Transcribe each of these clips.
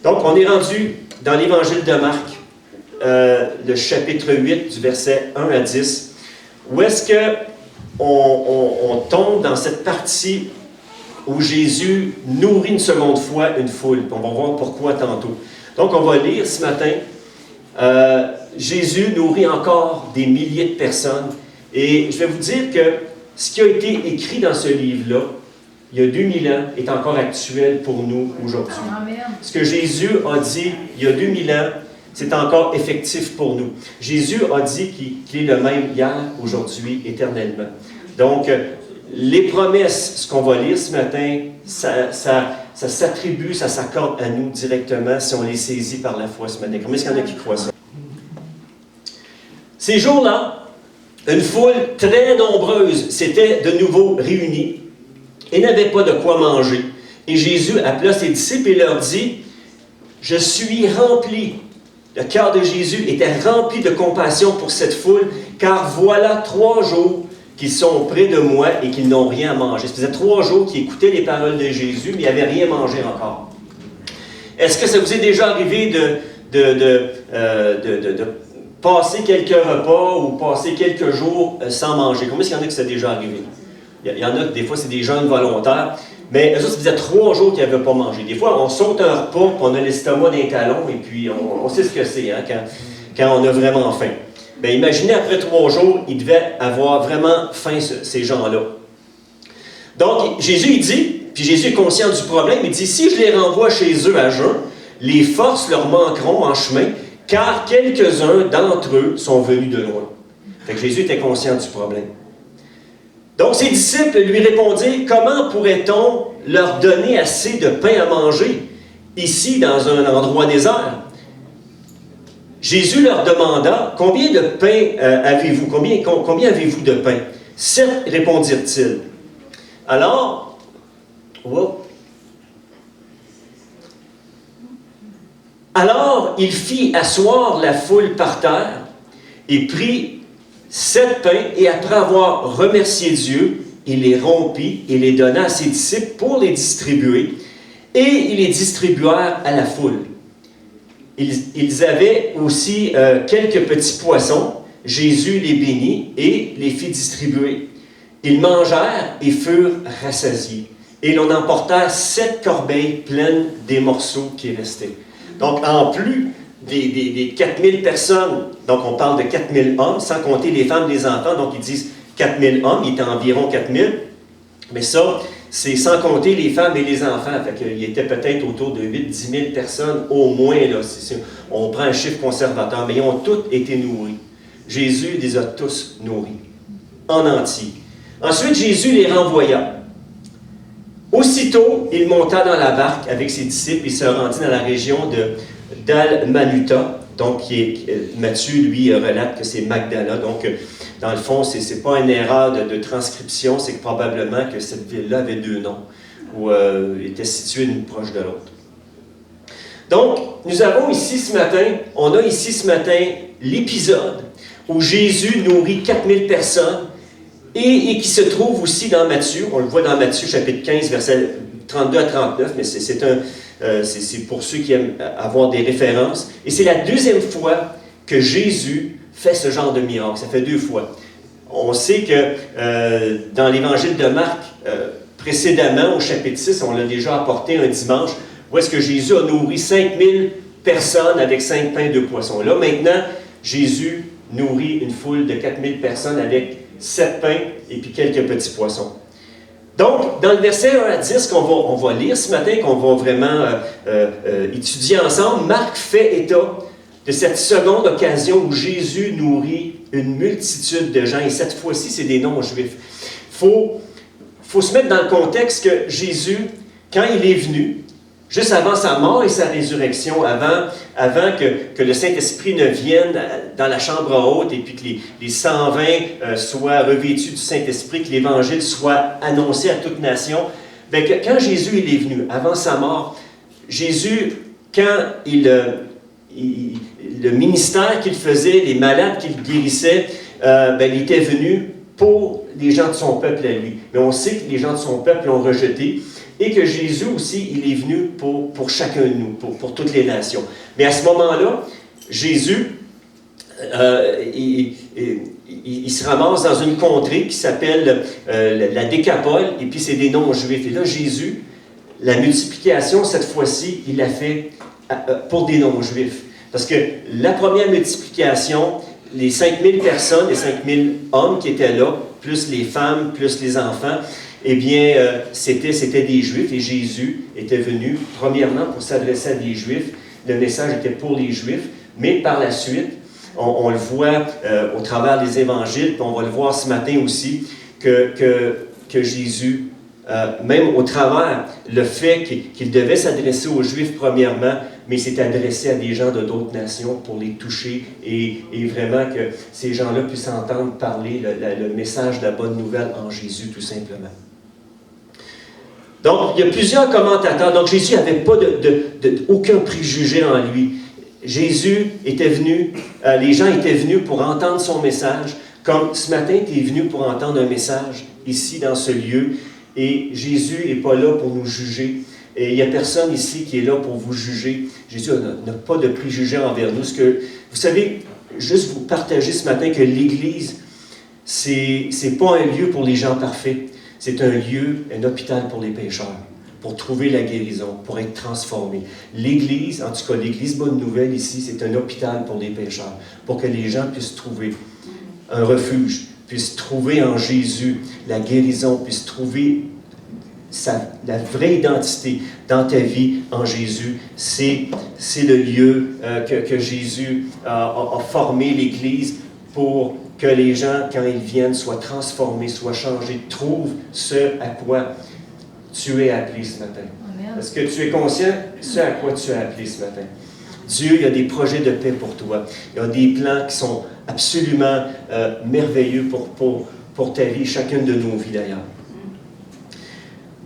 Donc, on est rendu dans l'Évangile de Marc, le chapitre 8, du verset 1 à 10, où est-ce qu'on tombe dans cette partie où Jésus nourrit une seconde fois une foule. On va voir pourquoi tantôt. Donc, on va lire ce matin. Jésus nourrit encore des milliers de personnes. Et je vais vous dire que ce qui a été écrit dans ce livre-là, il y a 2000 ans, est encore actuel pour nous aujourd'hui. Ce que Jésus a dit il y a 2000 ans, c'est encore effectif pour nous. Jésus a dit qu'il est le même hier, aujourd'hui, éternellement. Donc, les promesses, ce qu'on va lire ce matin, ça s'attribue, ça s'accorde à nous directement si on les saisit par la foi ce matin. Combien est-ce qu'il y en a qui croient ça? Ces jours-là, une foule très nombreuse s'était de nouveau réunie et n'avait pas de quoi manger. Et Jésus appela ses disciples et leur dit, « Je suis rempli. » Le cœur de Jésus était rempli de compassion pour cette foule, car voilà 3 jours qu'ils sont près de moi et qu'ils n'ont rien à manger. Ça faisait 3 jours qu'ils écoutaient les paroles de Jésus, mais ils n'avaient rien mangé encore. Est-ce que ça vous est déjà arrivé de passer quelques repas ou passer quelques jours sans manger? Combien est-ce qu'il y en a que c'est déjà arrivé? Il y en a que des fois, c'est des jeûnes volontaires, mais eux autres, ça faisait 3 jours qu'ils n'avaient pas mangé. Des fois, on saute un repas, puis on a l'estomac d'un talon, et puis on sait ce que c'est hein, quand on a vraiment faim. Bien, imaginez, après 3 jours, ils devaient avoir vraiment faim, ces gens-là. Donc, Jésus, il dit, puis Jésus est conscient du problème, il dit, si je les renvoie chez eux à jeun, les forces leur manqueront en chemin, car quelques-uns d'entre eux sont venus de loin. Fait que Jésus était conscient du problème. Donc, ses disciples lui répondirent, comment pourrait-on leur donner assez de pain à manger, ici, dans un endroit désert? Jésus leur demanda, combien de pain avez-vous? Combien avez-vous de pain? 7, répondirent-ils. Alors, il fit asseoir la foule par terre et prit 7 pains, et après avoir remercié Dieu, il les rompit et les donna à ses disciples pour les distribuer, et ils les distribuèrent à la foule. Ils avaient aussi quelques petits poissons. Jésus les bénit et les fit distribuer. Ils mangèrent et furent rassasiés. Et l'on emporta 7 corbeilles pleines des morceaux qui restaient. Donc, en plus des 4000 personnes, donc on parle de 4000 hommes, sans compter les femmes et les enfants, donc ils disent 4000 hommes, il était environ 4000, mais ça, c'est sans compter les femmes et les enfants, fait qu'il était peut-être autour de 8-10 000 personnes au moins, là, on prend un chiffre conservateur, mais ils ont tous été nourris. Jésus les a tous nourris, en entier. Ensuite, Jésus les renvoya. Aussitôt, il monta dans la barque avec ses disciples et se rendit dans la région d'Al-Manuta. Donc, Matthieu, lui, relate que c'est Magdala. Donc, dans le fond, ce n'est pas une erreur de transcription, c'est que probablement que cette ville-là avait 2 noms, ou était située l'une proche de l'autre. Donc, nous avons ici ce matin, l'épisode où Jésus nourrit 4000 personnes, et qui se trouve aussi dans Matthieu. On le voit dans Matthieu, chapitre 15, versets 32 à 39, mais c'est pour ceux qui aiment avoir des références. Et c'est la 2e fois que Jésus fait ce genre de miracle. Ça fait 2 fois. On sait que dans l'Évangile de Marc, précédemment, au chapitre 6, on l'a déjà apporté un dimanche, où est-ce que Jésus a nourri 5000 personnes avec 5 pains et 2 poissons. Là, maintenant, Jésus nourrit une foule de 4000 personnes avec 7 pains et puis quelques petits poissons. Donc, dans le verset 1 à 10 qu'on va lire ce matin, qu'on va vraiment étudier ensemble, Marc fait état de cette seconde occasion où Jésus nourrit une multitude de gens, et cette fois-ci, c'est des non-juifs. Il faut se mettre dans le contexte que Jésus, quand il est venu, juste avant sa mort et sa résurrection, avant que le Saint-Esprit ne vienne dans la chambre haute et puis que les 120 soient revêtus du Saint-Esprit, que l'Évangile soit annoncé à toute nation, bien, quand Jésus il est venu, avant sa mort, Jésus, quand le ministère qu'il faisait, les malades qu'il guérissait, il était venu pour les gens de son peuple à lui. Mais on sait que les gens de son peuple l'ont rejeté. et que Jésus aussi, il est venu pour chacun de nous, pour toutes les nations. Mais à ce moment-là, Jésus, il se ramasse dans une contrée qui s'appelle la Décapole, et puis c'est des non-juifs. Et là, Jésus, la multiplication, cette fois-ci, il l'a fait pour des non-juifs. Parce que la première multiplication, les 5000 personnes, les 5000 hommes qui étaient là, plus les femmes, plus les enfants, eh bien, c'était des Juifs, et Jésus était venu, premièrement, pour s'adresser à des Juifs. Le message était pour les Juifs, mais par la suite, on le voit au travers des évangiles, puis on va le voir ce matin aussi, que Jésus, même au travers le fait qu'il devait s'adresser aux Juifs premièrement, mais il s'est adressé à des gens de d'autres nations pour les toucher et vraiment que ces gens-là puissent entendre parler le message de la bonne nouvelle en Jésus, tout simplement. Donc, il y a plusieurs commentateurs. Donc, Jésus n'avait pas aucun préjugé en lui. Jésus était venu, les gens étaient venus pour entendre son message, comme ce matin, tu es venu pour entendre un message ici, dans ce lieu, et Jésus n'est pas là pour nous juger. Et il n'y a personne ici qui est là pour vous juger. Jésus n'a pas de préjugés envers nous. Vous savez, juste vous partager ce matin que l'Église, c'est pas un lieu pour les gens parfaits. C'est un lieu, un hôpital pour les pécheurs, pour trouver la guérison, pour être transformés. L'Église, en tout cas l'Église Bonne Nouvelle ici, c'est un hôpital pour les pécheurs, pour que les gens puissent trouver un refuge, puissent trouver en Jésus la guérison, puissent trouver la vraie identité dans ta vie en Jésus. C'est le lieu que Jésus a formé l'Église pour que les gens, quand ils viennent, soient transformés, soient changés, trouvent ce à quoi tu es appelé ce matin. Amen. Est-ce que tu es conscient de ce à quoi tu es appelé ce matin? Dieu, il a des projets de paix pour toi. Il a des plans qui sont absolument merveilleux pour ta vie, chacune de nos vies d'ailleurs.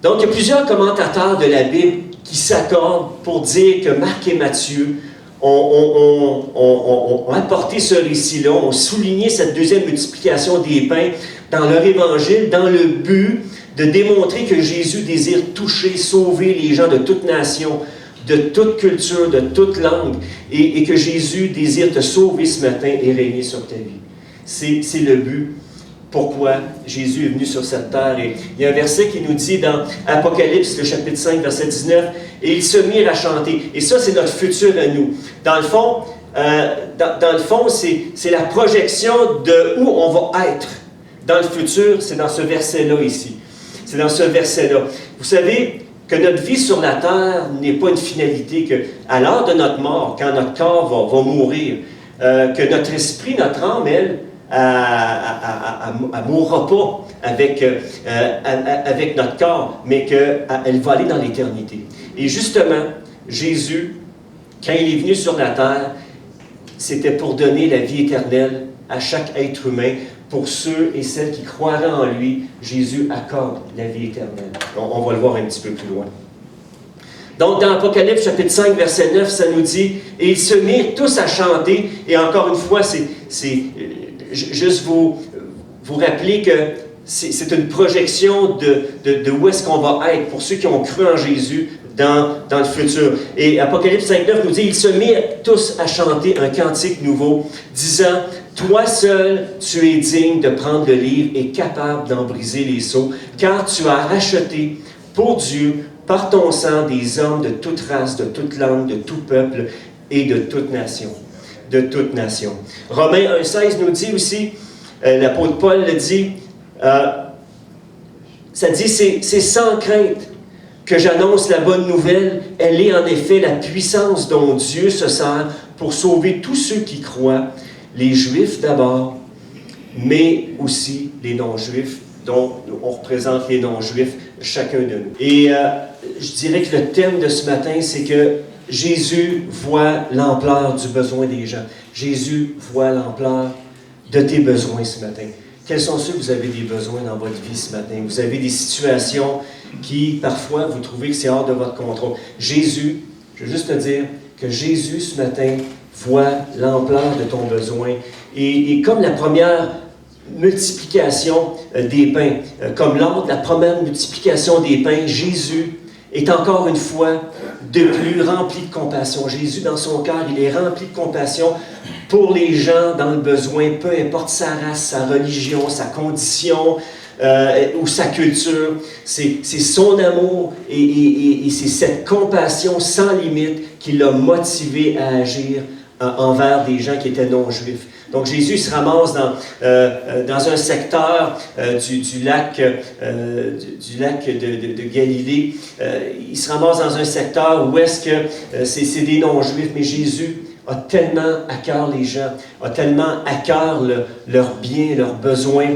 Donc, il y a plusieurs commentateurs de la Bible qui s'accordent pour dire que Marc et Matthieu ont apporté ce récit-là, ont souligné cette deuxième multiplication des pains dans leur évangile, dans le but de démontrer que Jésus désire toucher, sauver les gens de toute nation, de toute culture, de toute langue, et que Jésus désire te sauver ce matin et régner sur ta vie. C'est le but. Pourquoi Jésus est venu sur cette terre. Et il y a un verset qui nous dit dans Apocalypse, le chapitre 5, verset 19, « Et ils se mirent à chanter. » Et ça, c'est notre futur à nous. Dans le fond, c'est la projection de où on va être dans le futur. C'est dans ce verset-là ici. C'est dans ce verset-là. Vous savez que notre vie sur la terre n'est pas une finalité, qu'à l'heure de notre mort, quand notre corps va mourir, que notre esprit, notre âme, elle ne mourra pas avec notre corps, mais qu'elle va aller dans l'éternité. Et justement, Jésus, quand il est venu sur la terre, c'était pour donner la vie éternelle à chaque être humain. Pour ceux et celles qui croiraient en lui, Jésus accorde la vie éternelle. On va le voir un petit peu plus loin. Donc, dans Apocalypse, chapitre 5, verset 9, ça nous dit « Et ils se mirent tous à chanter. » Et encore une fois, c'est juste vous rappeler que c'est une projection de où est-ce qu'on va être pour ceux qui ont cru en Jésus dans le futur. Et Apocalypse 5.9 nous dit « Ils se mirent tous à chanter un cantique nouveau, disant « Toi seul, tu es digne de prendre le livre et capable d'en briser les sceaux, car tu as racheté pour Dieu, par ton sang, des hommes de toute race, de toute langue, de tout peuple et de toute nation. » De toute nation. Romains 1.16 nous dit aussi, l'apôtre Paul le dit, ça dit, c'est sans crainte que j'annonce la bonne nouvelle. Elle est en effet la puissance dont Dieu se sert pour sauver tous ceux qui croient, les Juifs d'abord, mais aussi les non-Juifs, dont on représente les non-Juifs, chacun de nous. Et je dirais que le thème de ce matin, c'est que Jésus voit l'ampleur du besoin des gens. Jésus voit l'ampleur de tes besoins ce matin. Quels sont ceux que vous avez des besoins dans votre vie ce matin? Vous avez des situations qui, parfois, vous trouvez que c'est hors de votre contrôle. Jésus, je veux juste te dire que Jésus, ce matin, voit l'ampleur de ton besoin. Et comme la première multiplication des pains. Comme lors de la première multiplication des pains, Jésus est encore une fois de plus rempli de compassion. Jésus, dans son cœur, il est rempli de compassion pour les gens dans le besoin, peu importe sa race, sa religion, sa condition ou sa culture. C'est son amour et c'est cette compassion sans limite qui l'a motivé à agir envers des gens qui étaient non-juifs. Donc Jésus se ramasse dans un secteur du lac de Galilée. Il se ramasse dans un secteur où est-ce que c'est des non-juifs, mais Jésus a tellement à cœur les gens, a tellement à cœur leurs biens, leurs besoins,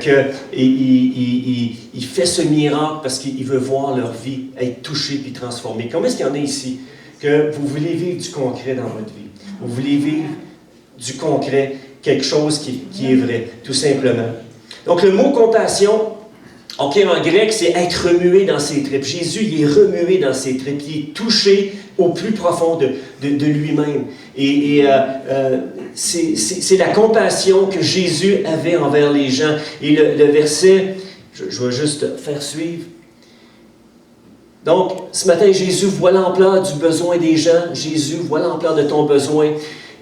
qu'il fait ce miracle parce qu'il veut voir leur vie être touchée puis transformée. Comment est-ce qu'il y en a ici que vous voulez vivre du concret dans votre vie? Vous voulez vivre du concret, quelque chose qui est vrai, tout simplement. Donc le mot compassion, en grec, c'est être remué dans ses tripes. Jésus, il est remué dans ses tripes, il est touché au plus profond de lui-même. C'est la compassion que Jésus avait envers les gens. Et le verset, je vais juste faire suivre. Donc, ce matin, Jésus voit l'ampleur du besoin des gens. Jésus voit l'ampleur de ton besoin.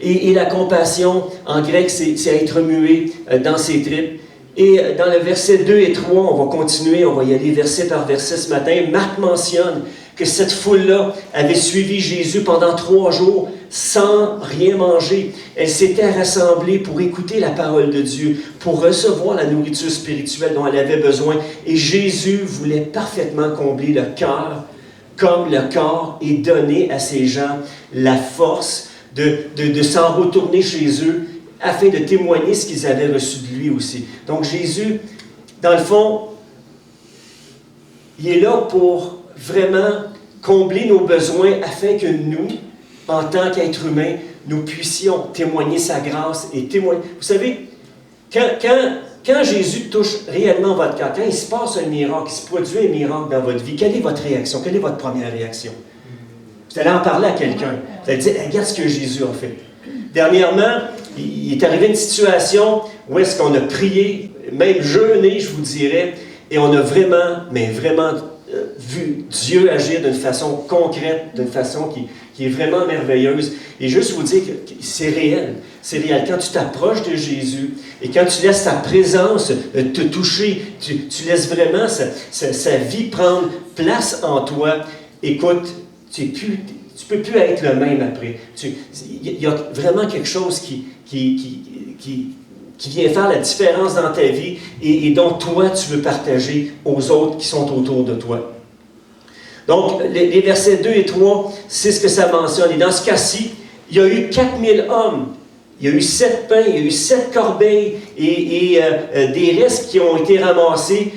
Et la compassion, en grec, c'est être remué dans ses tripes. Et dans le verset 2 et 3, on va continuer, on va y aller verset par verset ce matin. Marc mentionne que cette foule-là avait suivi Jésus pendant 3 jours sans rien manger. Elle s'était rassemblée pour écouter la parole de Dieu, pour recevoir la nourriture spirituelle dont elle avait besoin. Et Jésus voulait parfaitement combler le cœur, comme le corps est donné à ces gens la force de s'en retourner chez eux afin de témoigner ce qu'ils avaient reçu de lui aussi. Donc Jésus, dans le fond, il est là pour vraiment combler nos besoins afin que nous, en tant qu'êtres humains, nous puissions témoigner sa grâce et témoigner. Vous savez, quand Jésus touche réellement votre cœur, quand il se passe un miracle, il se produit un miracle dans votre vie, quelle est votre réaction? Quelle est votre première réaction? Vous allez en parler à quelqu'un. Vous allez dire, regarde ce que Jésus a fait. Dernièrement, il est arrivé une situation où est-ce qu'on a prié, même jeûné, je vous dirais, et on a vraiment, mais vraiment vu Dieu agir d'une façon concrète, d'une façon qui est vraiment merveilleuse. Et juste vous dire que c'est réel. C'est réel. Quand tu t'approches de Jésus et quand tu laisses sa présence te toucher, tu laisses vraiment sa vie prendre place en toi, écoute, tu ne peux plus être le même après. Il y a vraiment quelque chose qui vient faire la différence dans ta vie et dont toi, tu veux partager aux autres qui sont autour de toi. Donc, les versets 2 et 3, c'est ce que ça mentionne. Et dans ce cas-ci, il y a eu 4000 hommes. Il y a eu 7 pains, il y a eu 7 corbeilles et des restes qui ont été ramassés,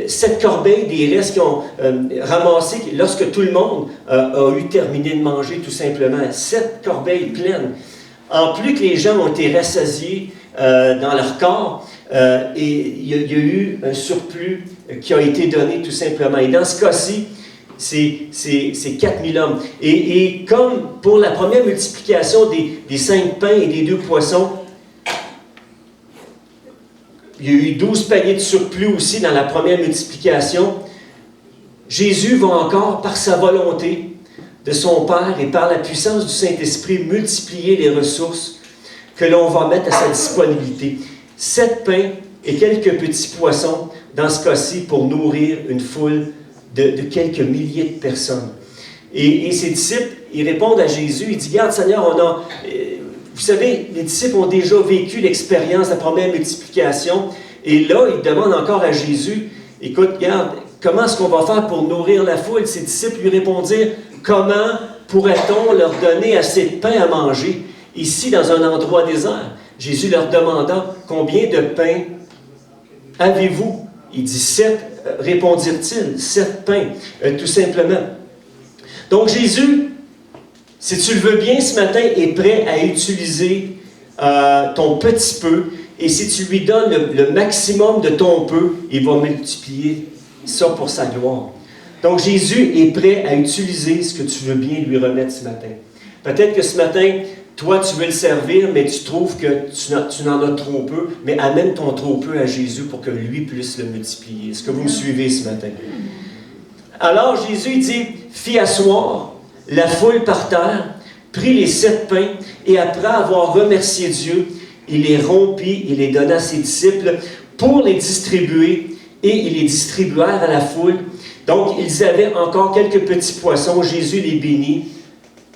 7 corbeilles, des restes qui ont ramassés lorsque tout le monde a eu terminé de manger, tout simplement. 7 corbeilles pleines. En plus que les gens ont été rassasiés dans leur corps, et il y a eu un surplus qui a été donné tout simplement. Et dans ce cas-ci, c'est 4000 hommes. Et comme pour la première multiplication des 5 pains et des 2 poissons, il y a eu 12 paniers de surplus aussi dans la première multiplication, Jésus va encore, par sa volonté de son Père et par la puissance du Saint-Esprit, multiplier les ressources que l'on va mettre à sa disponibilité. 7 pains et quelques petits poissons, dans ce cas-ci, pour nourrir une foule de quelques milliers de personnes. Et ses disciples, ils répondent à Jésus, ils disent, regarde Seigneur, vous savez, les disciples ont déjà vécu l'expérience de la première multiplication, et là, ils demandent encore à Jésus, écoute, regarde, comment est-ce qu'on va faire pour nourrir la foule? Ses disciples lui répondirent, comment pourrait-on leur donner assez de pain à manger ici dans un endroit désert? Jésus leur demanda, combien de pains avez-vous? Il dit 7, répondirent-ils, 7 pains, tout simplement. Donc Jésus, si tu le veux bien ce matin, est prêt à utiliser ton petit peu, et si tu lui donnes le maximum de ton peu, il va multiplier ça pour sa gloire. Donc Jésus est prêt à utiliser ce que tu veux bien lui remettre ce matin. Peut-être que ce matin, toi, tu veux le servir, mais tu trouves que tu n'en as trop peu, mais amène ton trop peu à Jésus pour que lui puisse le multiplier. Est-ce que vous me suivez ce matin? Alors Jésus dit, fit asseoir la foule par terre, prit les 7 pains, et après avoir remercié Dieu, il les rompit et les donna à ses disciples pour les distribuer, et ils les distribuèrent à la foule. Donc, ils avaient encore quelques petits poissons, Jésus les bénit,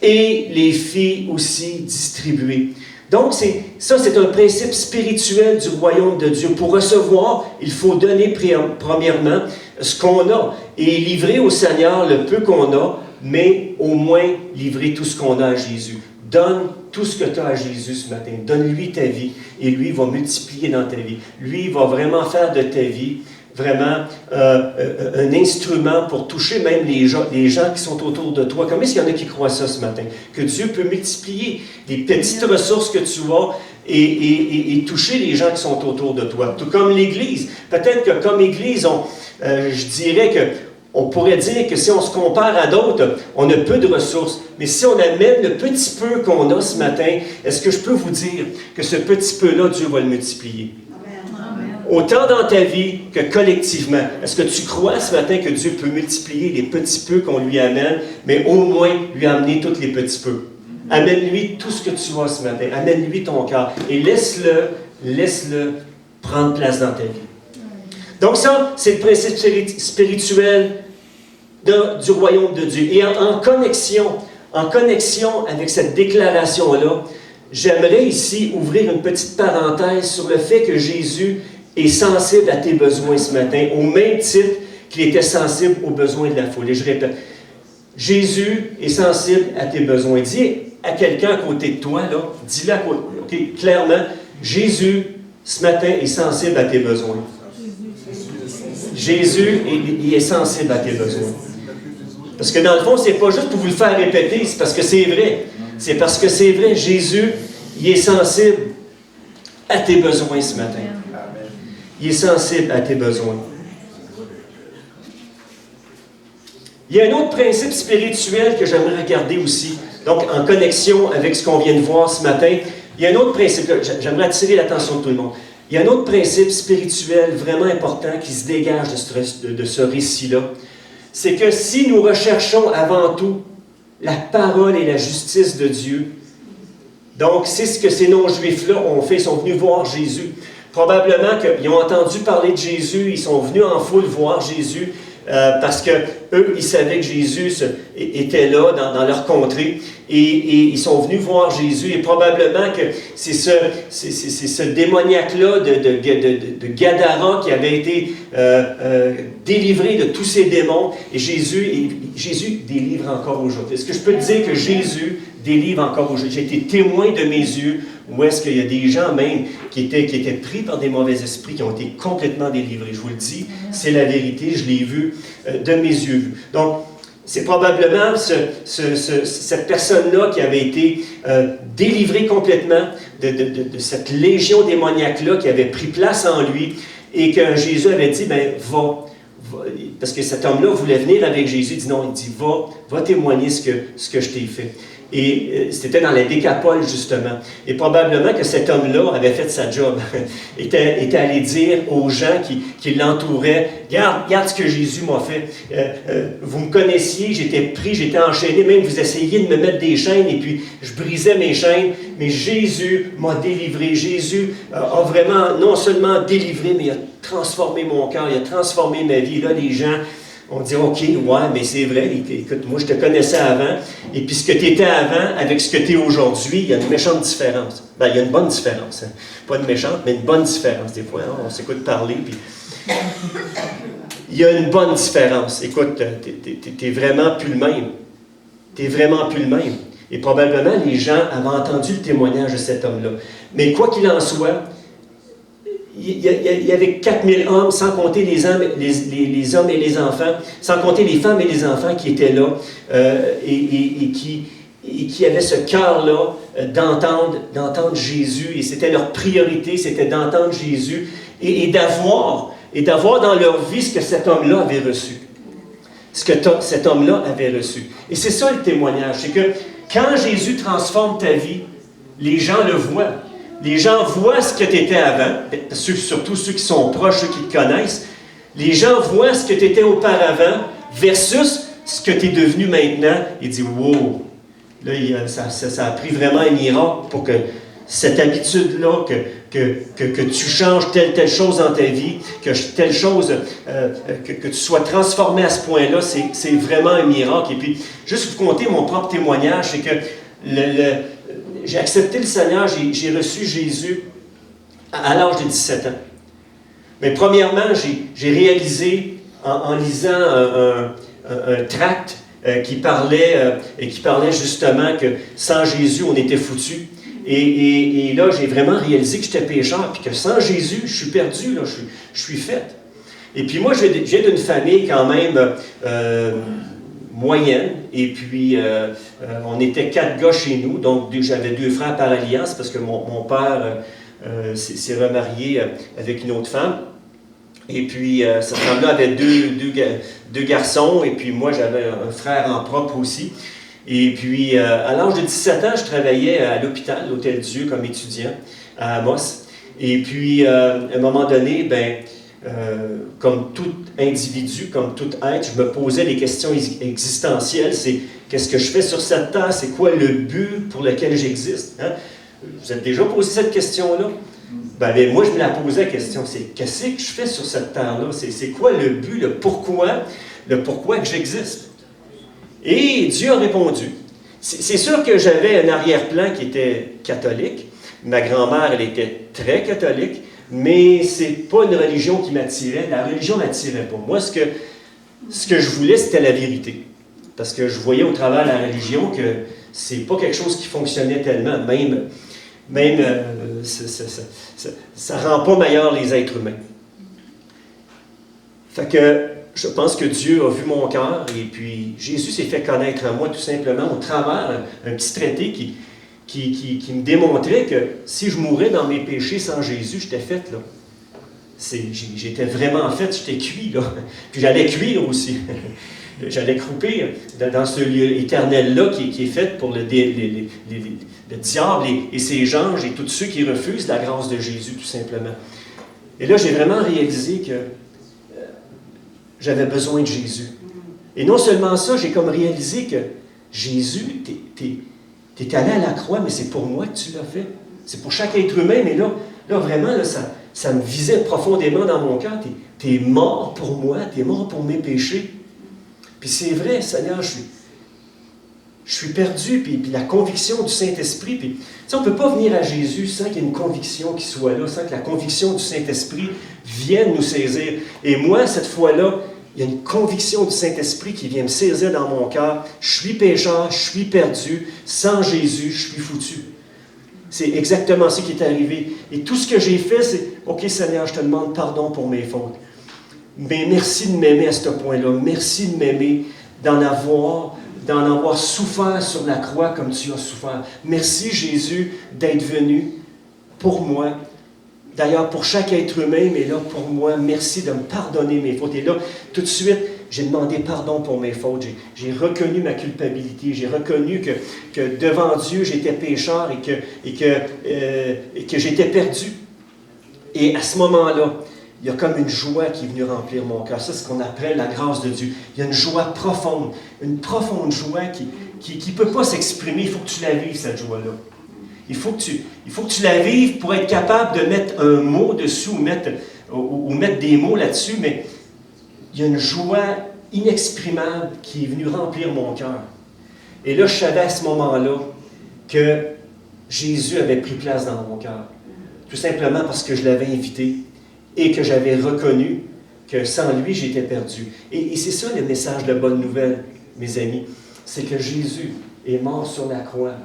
et les fit aussi distribuer. Donc, c'est un principe spirituel du royaume de Dieu. Pour recevoir, il faut donner premièrement ce qu'on a et livrer au Seigneur le peu qu'on a, mais au moins livrer tout ce qu'on a à Jésus. Donne tout ce que tu as à Jésus ce matin. Donne-lui ta vie et lui va multiplier dans ta vie. Lui va vraiment faire de ta vie vraiment un instrument pour toucher même les gens qui sont autour de toi. Combien est-ce qu'il y en a qui croient ça ce matin? Que Dieu peut multiplier les petites ressources que tu as et toucher les gens qui sont autour de toi. Tout comme l'Église. Peut-être que comme Église, je dirais que on pourrait dire que si on se compare à d'autres, on a peu de ressources. Mais si on amène le petit peu qu'on a ce matin, est-ce que je peux vous dire que ce petit peu-là, Dieu va le multiplier? Amen. Autant dans ta vie que collectivement. Est-ce que tu crois ce matin que Dieu peut multiplier les petits peu qu'on lui amène, mais au moins lui amener tous les petits peu? Amène-lui tout ce que tu as ce matin. Amène-lui ton cœur. Et laisse-le prendre place dans ta vie. Donc ça, c'est le principe spirituel du royaume de Dieu. Et en connexion avec cette déclaration-là, j'aimerais ici ouvrir une petite parenthèse sur le fait que Jésus est sensible à tes besoins ce matin, au même titre qu'il était sensible aux besoins de la foule. Et je répète, Jésus est sensible à tes besoins. Dis à quelqu'un à côté de toi, là, dis-le à côté, okay, clairement, Jésus, ce matin, est sensible à tes besoins. Jésus, il est sensible à tes besoins. Parce que dans le fond, c'est pas juste pour vous le faire répéter, c'est parce que c'est vrai. C'est parce que c'est vrai. Jésus, il est sensible à tes besoins ce matin. Il est sensible à tes besoins. Il y a un autre principe spirituel que j'aimerais regarder aussi. Donc, en connexion avec ce qu'on vient de voir ce matin, il y a un autre principe que j'aimerais attirer l'attention de tout le monde. Il y a un autre principe spirituel vraiment important qui se dégage de ce récit-là. C'est que si nous recherchons avant tout la parole et la justice de Dieu, donc c'est ce que ces non-juifs-là ont fait, ils sont venus voir Jésus. Probablement qu'ils ont entendu parler de Jésus, ils sont venus en foule voir Jésus, parce qu'eux, ils savaient que Jésus était là dans leur contrée et ils sont venus voir Jésus et probablement que c'est ce démoniaque-là de Gadara qui avait été délivré de tous ces démons et Jésus délivre encore aujourd'hui. Est-ce que je peux te dire que Jésus délivre encore aujourd'hui? J'ai été témoin de mes yeux où est-ce qu'il y a des gens même qui étaient pris par des mauvais esprits, qui ont été complètement délivrés. Je vous le dis, c'est la vérité, je l'ai vu de mes yeux. Donc, c'est probablement cette personne-là qui avait été délivrée complètement de cette légion démoniaque-là qui avait pris place en lui et que Jésus avait dit, ben va, parce que cet homme-là voulait venir avec Jésus, il dit non, il dit, va témoigner ce que je t'ai fait. Et c'était dans la Décapole, justement. Et probablement que cet homme-là avait fait sa job. était allé dire aux gens qui l'entouraient, regarde ce que Jésus m'a fait. Vous me connaissiez, j'étais pris, j'étais enchaîné, même vous essayiez de me mettre des chaînes, et puis je brisais mes chaînes, mais Jésus m'a délivré. Jésus a vraiment non seulement délivré, mais il a transformé mon cœur, il a transformé ma vie. Là, les gens... On dit, OK, ouais, mais c'est vrai, écoute, moi je te connaissais avant, et puis ce que tu étais avant, avec ce que tu es aujourd'hui, il y a une méchante différence. Ben, il y a une bonne différence. Hein. Pas une méchante, mais une bonne différence. Des fois, hein, on s'écoute parler, puis... Il y a une bonne différence. Écoute, t'es vraiment plus le même. T'es vraiment plus le même. Et probablement, les gens avaient entendu le témoignage de cet homme-là. Mais quoi qu'il en soit, il y avait 4000 hommes, sans compter les hommes et les enfants, sans compter les femmes et les enfants qui étaient là et qui avaient ce cœur-là d'entendre Jésus. Et c'était leur priorité, c'était d'entendre Jésus et d'avoir dans leur vie ce que cet homme-là avait reçu. Ce que cet homme-là avait reçu. Et c'est ça le témoignage, c'est que Quand Jésus transforme ta vie, les gens le voient. Les gens voient ce que tu étais avant, surtout ceux qui sont proches, ceux qui te connaissent. Les gens voient ce que tu étais auparavant versus ce que tu es devenu maintenant. Ils disent « Wow! » Là, ça a pris vraiment un miracle pour que cette habitude-là, que tu changes telle chose dans ta vie, que telle chose, que tu sois transformé à ce point-là, c'est vraiment un miracle. Et puis, juste vous conter mon propre témoignage, c'est que j'ai accepté le Seigneur, j'ai reçu Jésus à l'âge de 17 ans. Mais premièrement, j'ai réalisé, en lisant un tract qui parlait justement que sans Jésus, on était foutus. Et là, j'ai vraiment réalisé que j'étais pécheur, puis que sans Jésus, je suis perdu, là, je suis fait. Et puis moi, je viens d'une famille quand même moyenne, et puis on était 4 gars chez nous, donc j'avais 2 frères par alliance, parce que mon père s'est remarié avec une autre femme. Et puis, cette femme-là avait deux garçons, et puis moi, j'avais un frère en propre aussi. Et puis, à l'âge de 17 ans, je travaillais à l'hôpital, l'Hôtel Dieu, comme étudiant à Amos. Et puis, à un moment donné, comme tout individu, comme tout être, je me posais des questions existentielles. C'est qu'est-ce que je fais sur cette terre? C'est quoi le but pour lequel j'existe? Hein? Vous avez déjà posé cette question-là? Moi, je me la posais la question, c'est qu'est-ce que je fais sur cette terre-là? C'est quoi le but, le pourquoi que j'existe? Et Dieu a répondu. C'est sûr que j'avais un arrière-plan qui était catholique. Ma grand-mère, elle était très catholique, mais c'est pas une religion qui m'attirait. La religion m'attirait pas. Moi, ce que je voulais, c'était la vérité. Parce que je voyais au travers de la religion que c'est pas quelque chose qui fonctionnait tellement. Même ça rend pas meilleur les êtres humains. Fait que je pense que Dieu a vu mon cœur et puis Jésus s'est fait connaître à moi tout simplement au travers un petit traité qui me démontrait que si je mourais dans mes péchés sans Jésus, j'étais fait là. J'étais vraiment fait, j'étais cuit là. Puis j'allais cuire aussi. J'allais croupir dans ce lieu éternel-là qui est fait pour le diable et ses anges et tous ceux qui refusent la grâce de Jésus, tout simplement. Et là, j'ai vraiment réalisé que j'avais besoin de Jésus. Et non seulement ça, j'ai comme réalisé que Jésus, t'es allé à la croix, mais c'est pour moi que tu l'as fait. C'est pour chaque être humain, mais là vraiment, là, ça me visait profondément dans mon cœur. T'es mort pour moi, t'es mort pour mes péchés. Puis c'est vrai, Seigneur, je suis perdu, puis la conviction du Saint-Esprit, puis on ne peut pas venir à Jésus sans qu'il y ait une conviction qui soit là, sans que la conviction du Saint-Esprit vienne nous saisir. Et moi, cette fois-là, il y a une conviction du Saint-Esprit qui vient me saisir dans mon cœur. Je suis pécheur, je suis perdu, sans Jésus, je suis foutu. C'est exactement ce qui est arrivé. Et tout ce que j'ai fait, c'est « Ok, Seigneur, je te demande pardon pour mes fautes. Mais merci de m'aimer à ce point-là. Merci de m'aimer, d'en avoir souffert sur la croix comme tu as souffert. Merci, Jésus, d'être venu pour moi. D'ailleurs, pour chaque être humain, mais là, pour moi, merci de me pardonner mes fautes. Et là, tout de suite, j'ai demandé pardon pour mes fautes. J'ai reconnu ma culpabilité. J'ai reconnu que devant Dieu, j'étais pécheur et que j'étais perdu. Et à ce moment-là, il y a comme une joie qui est venue remplir mon cœur. Ça, c'est ce qu'on appelle la grâce de Dieu. Il y a une joie profonde, une profonde joie qui ne peut pas s'exprimer. Il faut que tu la vives, cette joie-là. Il faut que tu la vives pour être capable de mettre un mot dessus ou mettre des mots là-dessus, mais il y a une joie inexprimable qui est venue remplir mon cœur. Et là, je savais à ce moment-là que Jésus avait pris place dans mon cœur. Tout simplement parce que je l'avais invité. Et que j'avais reconnu que sans lui, j'étais perdu. Et c'est ça le message de bonne nouvelle, mes amis. C'est que Jésus est mort sur la croix.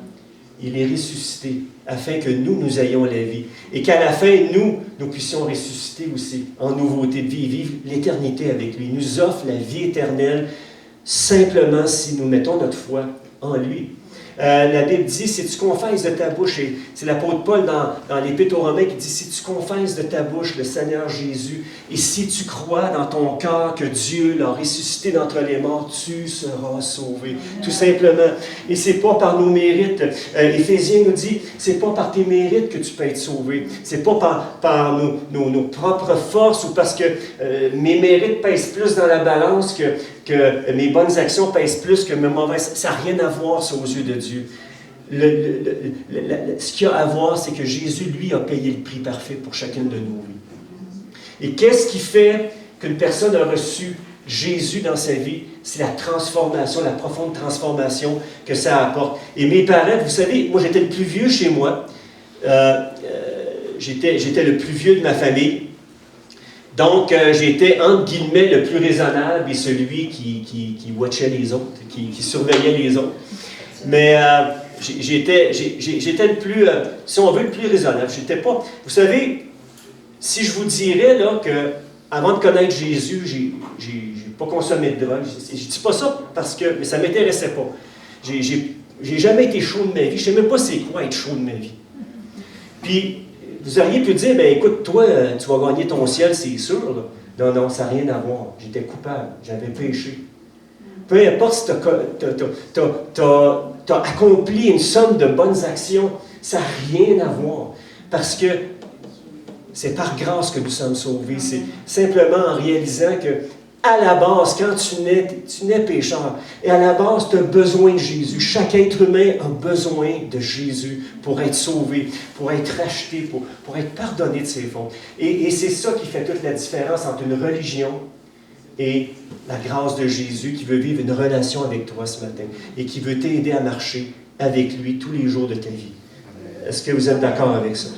Il est ressuscité afin que nous ayons la vie. Et qu'à la fin, nous puissions ressusciter aussi en nouveauté de vie et vivre l'éternité avec lui. Il nous offre la vie éternelle simplement si nous mettons notre foi en lui. La Bible dit, si tu confesses de ta bouche, et c'est l'apôtre Paul dans l'Épître aux Romains qui dit, si tu confesses de ta bouche le Seigneur Jésus, et si tu crois dans ton cœur que Dieu l'a ressuscité d'entre les morts, tu seras sauvé. Tout simplement. Et c'est pas par nos mérites. Éphésiens nous dit, c'est pas par tes mérites que tu peux être sauvé. C'est pas par nos propres forces ou parce que mes mérites pèsent plus dans la balance que mes bonnes actions pèsent plus que mes mauvaises. Ça n'a rien à voir, ça, aux yeux de Dieu. Ce qu'il y a à voir, c'est que Jésus, lui, a payé le prix parfait pour chacune de nos vies. Et qu'est-ce qui fait qu'une personne a reçu Jésus dans sa vie? C'est la transformation, la profonde transformation que ça apporte. Et mes parents, vous savez, moi j'étais le plus vieux chez moi. J'étais le plus vieux de ma famille. Donc, j'étais, entre guillemets, le plus raisonnable et celui qui watchait les autres, qui surveillait les autres. Mais j'étais le plus, si on veut, le plus raisonnable. J'étais pas... Vous savez, si je vous dirais là, que avant de connaître Jésus, j'ai pas consommé de drogue. Je dis pas ça parce que... Mais ça ne m'intéressait pas. J'ai jamais été chaud de ma vie. Je ne sais même pas c'est quoi être chaud de ma vie. Puis... Vous auriez pu dire, ben écoute, toi, tu vas gagner ton ciel, c'est sûr. Là. Non, ça n'a rien à voir. J'étais coupable. J'avais péché. Peu importe si tu as accompli une somme de bonnes actions, ça n'a rien à voir. Parce que c'est par grâce que nous sommes sauvés. C'est simplement en réalisant que, à la base, quand tu nais pécheur, et à la base, tu as besoin de Jésus. Chaque être humain a besoin de Jésus pour être sauvé, pour être racheté, pour être pardonné de ses fautes. Et c'est ça qui fait toute la différence entre une religion et la grâce de Jésus qui veut vivre une relation avec toi ce matin et qui veut t'aider à marcher avec lui tous les jours de ta vie. Est-ce que vous êtes d'accord avec ça?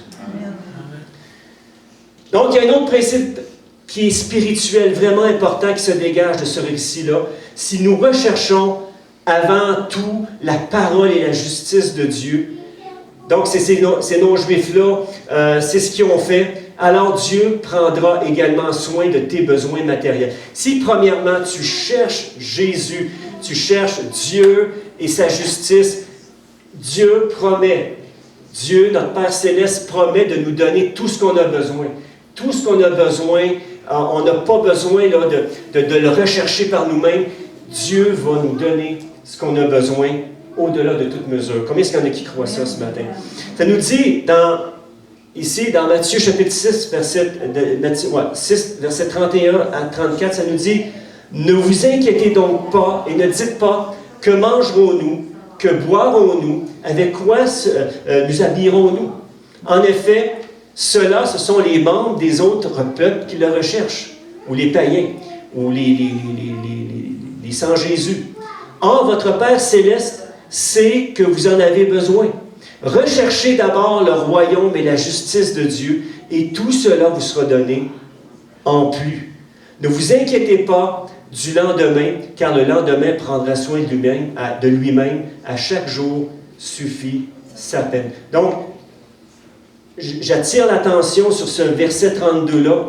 Donc, il y a un autre principe qui est spirituel, vraiment important, qui se dégage de ce récit-là. Si nous recherchons avant tout la parole et la justice de Dieu, donc c'est ces non-juifs-là, c'est ce qu'ils ont fait, alors Dieu prendra également soin de tes besoins matériels. Si premièrement tu cherches Jésus, tu cherches Dieu et sa justice, Dieu promet, Dieu, notre Père Céleste, promet de nous donner tout ce qu'on a besoin. Tout ce qu'on a besoin, on n'a pas besoin là, de le rechercher par nous-mêmes. Dieu va nous donner ce qu'on a besoin au-delà de toute mesure. Combien est-ce qu'il y en a qui croient ça ce matin? Ça nous dit, ici, dans Matthieu chapitre 6, verset 31 à 34, ça nous dit, « Ne vous inquiétez donc pas et ne dites pas, que mangerons-nous, que boirons-nous, avec quoi nous habillerons-nous? En effet, ceux-là, ce sont les membres des autres peuples qui le recherchent, ou les païens, ou les sans-Jésus. Or, votre Père Céleste sait que vous en avez besoin. Recherchez d'abord le royaume et la justice de Dieu, et tout cela vous sera donné en plus. Ne vous inquiétez pas du lendemain, car le lendemain prendra soin de lui-même. À chaque jour suffit sa peine. » Donc, j'attire l'attention sur ce verset 32-là,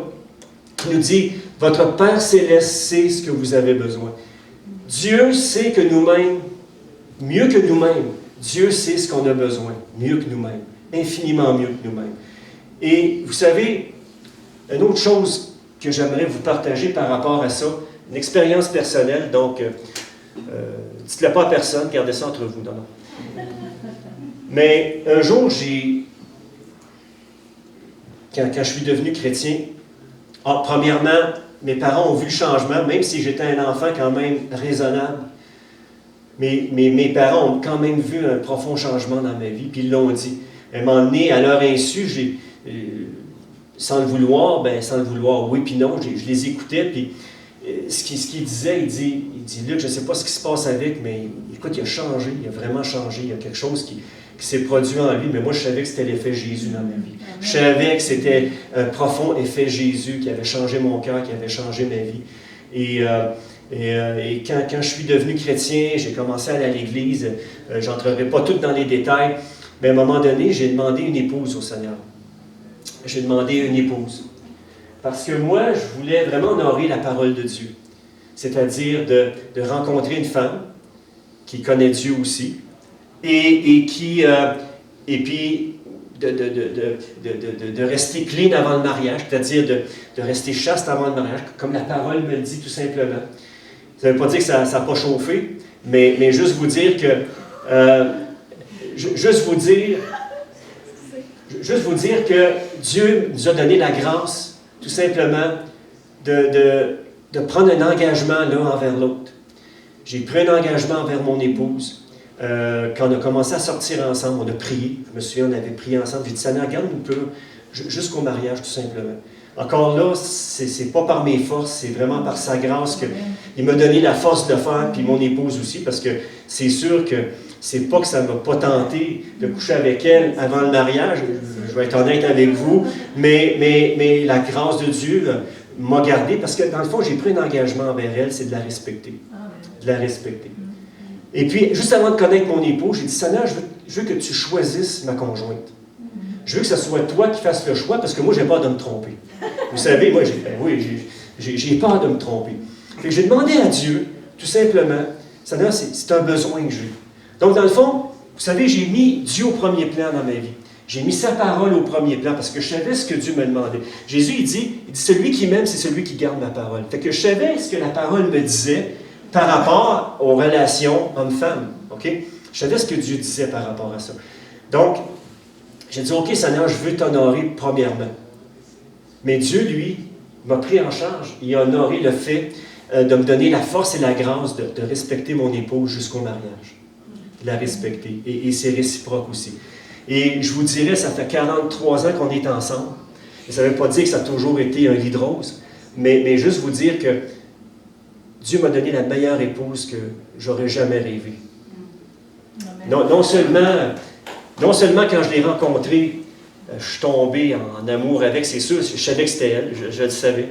qui nous dit « Votre Père Céleste sait ce que vous avez besoin. » Dieu sait que nous-mêmes, mieux que nous-mêmes, Dieu sait ce qu'on a besoin, mieux que nous-mêmes, infiniment mieux que nous-mêmes. Et vous savez, une autre chose que j'aimerais vous partager par rapport à ça, une expérience personnelle, donc dites-le pas à personne, gardez ça entre vous. Non. Mais un jour, quand je suis devenu chrétien, premièrement, mes parents ont vu le changement, même si j'étais un enfant quand même raisonnable. Mais mes parents ont quand même vu un profond changement dans ma vie, puis ils l'ont dit. À un moment donné, à leur insu, sans le vouloir, oui puis non, je les écoutais, puis ce qu'il disait, il dit, Luc, je ne sais pas ce qui se passe avec, mais écoute, il a changé, il a vraiment changé, il y a quelque chose qui s'est produit en lui, mais moi je savais que c'était l'effet Jésus dans ma vie. Je savais que c'était un profond effet Jésus qui avait changé mon cœur, qui avait changé ma vie. Et quand je suis devenu chrétien, j'ai commencé à aller à l'église, je n'entrerai pas tout dans les détails, mais à un moment donné, j'ai demandé une épouse au Seigneur. J'ai demandé une épouse. Parce que moi, je voulais vraiment honorer la parole de Dieu. C'est-à-dire de rencontrer une femme qui connaît Dieu aussi, et qui, et puis de rester clean avant le mariage, c'est-à-dire de rester chaste avant le mariage, comme la parole me le dit tout simplement. Ça ne veut pas dire que ça n'a pas chauffé, mais juste vous dire que juste vous dire que Dieu nous a donné la grâce, tout simplement, de prendre un engagement l'un envers l'autre. J'ai pris un engagement envers mon épouse. Quand on a commencé à sortir ensemble, on a prié. Je me souviens, on avait prié ensemble. J'ai dit, Seigneur, garde-nous peu jusqu'au mariage, tout simplement. Encore là, c'est pas par mes forces, c'est vraiment par sa grâce qu'il m'a donné la force de le faire, puis mon épouse aussi, parce que c'est sûr que c'est pas que ça ne m'a pas tenté de coucher avec elle avant le mariage, je vais être honnête avec vous, mais la grâce de Dieu m'a gardé, parce que dans le fond, j'ai pris un engagement envers elle, c'est de la respecter. De la respecter. Et puis, juste avant de connaître mon époux, j'ai dit, Seigneur, je veux que tu choisisses ma conjointe. Je veux que ce soit toi qui fasses le choix, parce que moi, j'ai peur de me tromper. Vous savez, moi, j'ai peur de me tromper. Fait que j'ai demandé à Dieu, tout simplement, Seigneur, c'est un besoin que j'ai. Donc, dans le fond, vous savez, j'ai mis Dieu au premier plan dans ma vie. J'ai mis sa parole au premier plan parce que je savais ce que Dieu me demandait. Jésus, il dit, celui qui m'aime, c'est celui qui garde ma parole. Fait que je savais ce que la parole me disait par rapport aux relations homme-femme. OK? Je savais ce que Dieu disait par rapport à ça. Donc, j'ai dit, OK, Seigneur, je veux t'honorer premièrement. Mais Dieu, lui, m'a pris en charge. Il a honoré le fait de me donner la force et la grâce de respecter mon épouse jusqu'au mariage. De la respecter. Et c'est réciproque aussi. Et je vous dirais, ça fait 43 ans qu'on est ensemble. Et ça ne veut pas dire que ça a toujours été un lit de rose, mais juste vous dire que Dieu m'a donné la meilleure épouse que j'aurais jamais rêvé. Non seulement quand je l'ai rencontrée, je suis tombé en amour avec, c'est sûr, je savais que c'était elle, je le savais.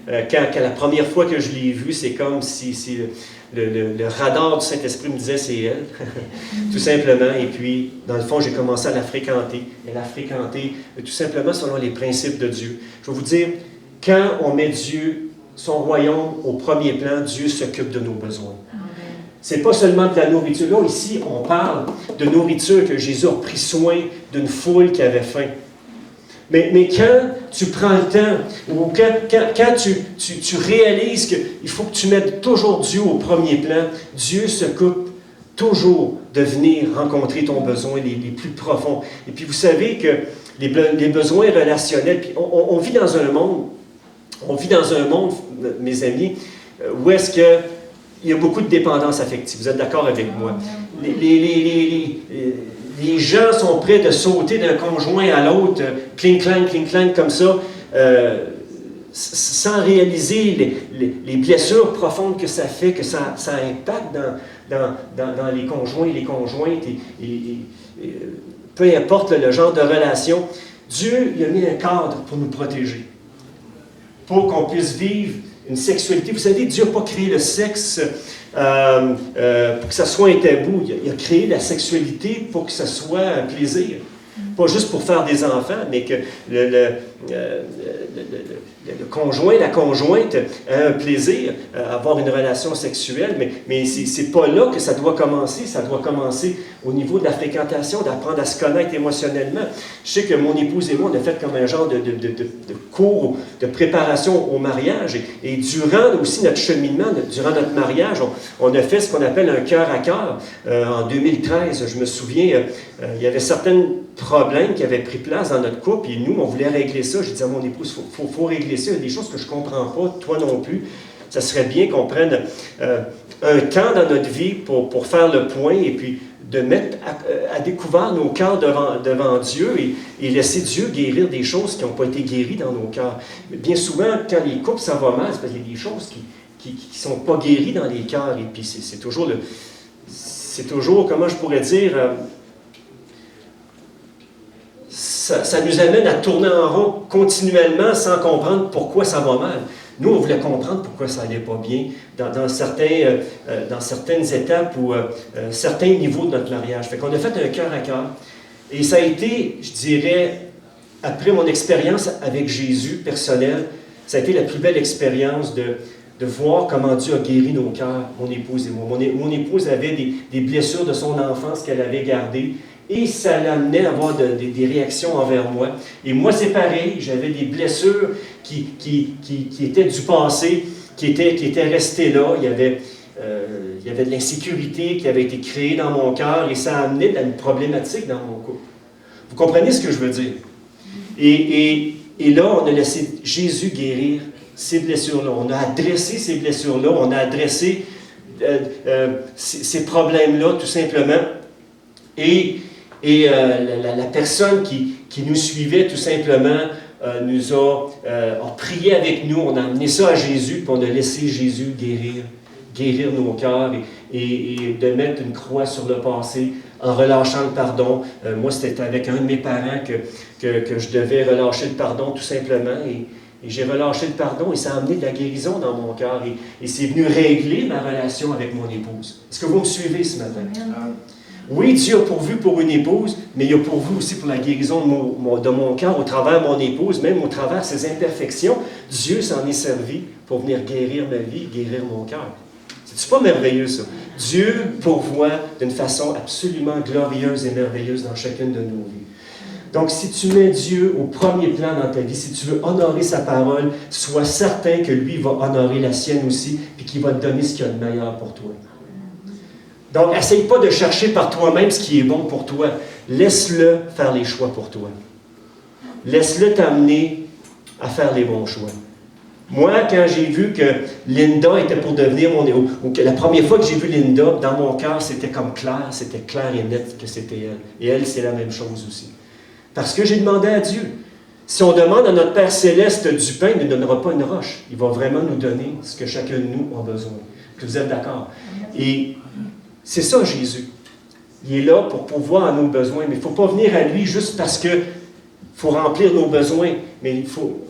Quand la première fois que je l'ai vue, c'est comme si le radar du Saint-Esprit me disait c'est elle, tout simplement. Et puis, dans le fond, j'ai commencé à la fréquenter. Elle a fréquenté tout simplement selon les principes de Dieu. Je vais vous dire, quand on met Dieu, son royaume au premier plan, Dieu s'occupe de nos besoins. Ce n'est pas seulement de la nourriture. Là, ici, on parle de nourriture que Jésus a pris soin d'une foule qui avait faim. Mais quand tu prends le temps, ou quand tu réalises qu'il faut que tu mettes toujours Dieu au premier plan, Dieu s'occupe toujours de venir rencontrer ton besoin les plus profonds. Et puis vous savez que les besoins relationnels, puis on vit dans un monde, mes amis, où est-ce que il y a beaucoup de dépendance affective. Vous êtes d'accord avec moi? Les gens sont prêts de sauter d'un conjoint à l'autre, cling-clang, comme ça, sans réaliser les blessures profondes que ça fait, que ça impacte dans les conjoints et les conjointes, et peu importe le genre de relation. Dieu il a mis un cadre pour nous protéger, pour qu'on puisse vivre une sexualité. Vous savez, Dieu n'a pas créé le sexe pour que ça soit un tabou. Il a créé la sexualité pour que ça soit un plaisir. Pas juste pour faire des enfants, mais que le conjoint, la conjointe a un plaisir à avoir une relation sexuelle, mais c'est pas là que ça doit commencer. Ça doit commencer au niveau de la fréquentation, d'apprendre à se connaître émotionnellement. Je sais que mon épouse et moi, on a fait comme un genre de cours de préparation au mariage. Et durant aussi notre cheminement, durant notre mariage, on a fait ce qu'on appelle un cœur à cœur. En 2013, je me souviens, il y avait certains problèmes qui avaient pris place dans notre couple, et nous, on voulait régler ça. J'ai dit à mon épouse, il faut régler ça. Il y a des choses que je ne comprends pas, toi non plus. Ça serait bien qu'on prenne un temps dans notre vie pour faire le point et puis de mettre à découvert nos cœurs devant Dieu et laisser Dieu guérir des choses qui n'ont pas été guéries dans nos cœurs. Bien souvent, quand les couples, ça va mal, c'est parce qu'il y a des choses qui ne sont pas guéries dans les cœurs. Et puis c'est toujours, comment je pourrais dire, ça nous amène à tourner en rond continuellement sans comprendre pourquoi ça va mal. Nous, on voulait comprendre pourquoi ça n'allait pas bien dans certaines étapes ou certains niveaux de notre mariage. Fait qu'on a fait un cœur à cœur. Et ça a été, je dirais, après mon expérience avec Jésus personnelle, ça a été la plus belle expérience de voir comment Dieu a guéri nos cœurs, mon épouse et moi. Mon épouse avait des blessures de son enfance qu'elle avait gardées et ça l'amenait à avoir des réactions envers moi. Et moi, c'est pareil, j'avais des blessures qui étaient du passé, qui étaient restées là. Il y avait de l'insécurité qui avait été créée dans mon cœur et ça a amené une problématique dans mon couple. Vous comprenez ce que je veux dire? Et là, on a laissé Jésus guérir ces blessures-là. On a adressé ces blessures-là, on a adressé ces problèmes-là, tout simplement. Et la personne qui nous suivait, tout simplement, nous a prié avec nous. On a amené ça à Jésus, puis on a laissé Jésus guérir nos cœurs et de mettre une croix sur le passé en relâchant le pardon. Moi, c'était avec un de mes parents que je devais relâcher le pardon, tout simplement. Et j'ai relâché le pardon et ça a amené de la guérison dans mon cœur. Et c'est venu régler ma relation avec mon épouse. Est-ce que vous me suivez ce matin? Oui, Dieu a pourvu pour une épouse, mais il a pourvu aussi pour la guérison de mon cœur au travers de mon épouse, même au travers de ses imperfections. Dieu s'en est servi pour venir guérir ma vie, guérir mon cœur. C'est pas merveilleux, ça? Dieu pourvoit d'une façon absolument glorieuse et merveilleuse dans chacune de nos vies. Donc, si tu mets Dieu au premier plan dans ta vie, si tu veux honorer sa parole, sois certain que lui va honorer la sienne aussi, puis qu'il va te donner ce qu'il y a de meilleur pour toi. Donc, essaye pas de chercher par toi-même ce qui est bon pour toi. Laisse-le faire les choix pour toi. Laisse-le t'amener à faire les bons choix. Moi, quand j'ai vu que Linda était pour devenir la première fois que j'ai vu Linda, dans mon cœur, c'était comme clair, c'était clair et net que c'était elle. Et elle, c'est la même chose aussi. Parce que j'ai demandé à Dieu. Si on demande à notre Père Céleste du pain, il ne donnera pas une roche. Il va vraiment nous donner ce que chacun de nous a besoin. Que vous êtes d'accord? Et c'est ça, Jésus. Il est là pour pourvoir à nos besoins, mais il ne faut pas venir à lui juste parce que faut remplir nos besoins, mais il faut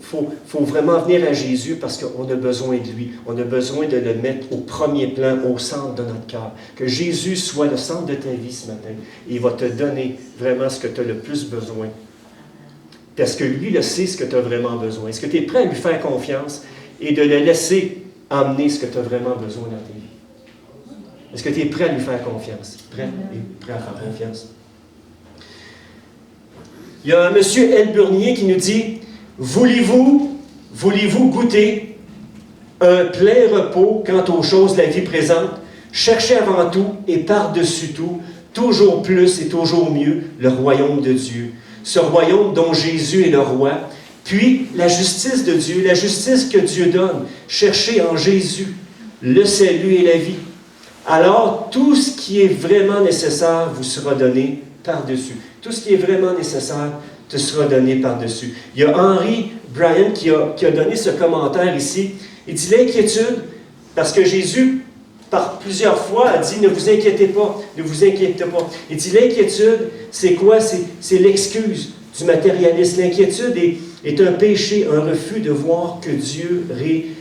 vraiment venir à Jésus parce qu'on a besoin de lui. On a besoin de le mettre au premier plan, au centre de notre cœur. Que Jésus soit le centre de ta vie ce matin. Et il va te donner vraiment ce que tu as le plus besoin. Parce que lui, il sait ce que tu as vraiment besoin. Est-ce que tu es prêt à lui faire confiance et de le laisser amener ce que tu as vraiment besoin dans ta vie? Est-ce que tu es prêt à lui faire confiance? Prêt à faire confiance? Il y a un monsieur L. Burnier qui nous dit « Voulez-vous goûter un plein repos quant aux choses de la vie présente? Cherchez avant tout et par-dessus tout, toujours plus et toujours mieux, le royaume de Dieu. Ce royaume dont Jésus est le roi, puis la justice de Dieu, la justice que Dieu donne. Cherchez en Jésus le salut et la vie. Alors, tout ce qui est vraiment nécessaire vous sera donné par-dessus. Tout ce qui est vraiment nécessaire te sera donné par-dessus. Il y a Henry Bryan qui a donné ce commentaire ici. Il dit l'inquiétude, parce que Jésus, par plusieurs fois, a dit ne vous inquiétez pas, ne vous inquiétez pas. Il dit l'inquiétude, c'est quoi? C'est l'excuse du matérialisme. L'inquiétude est un péché, un refus de voir que Dieu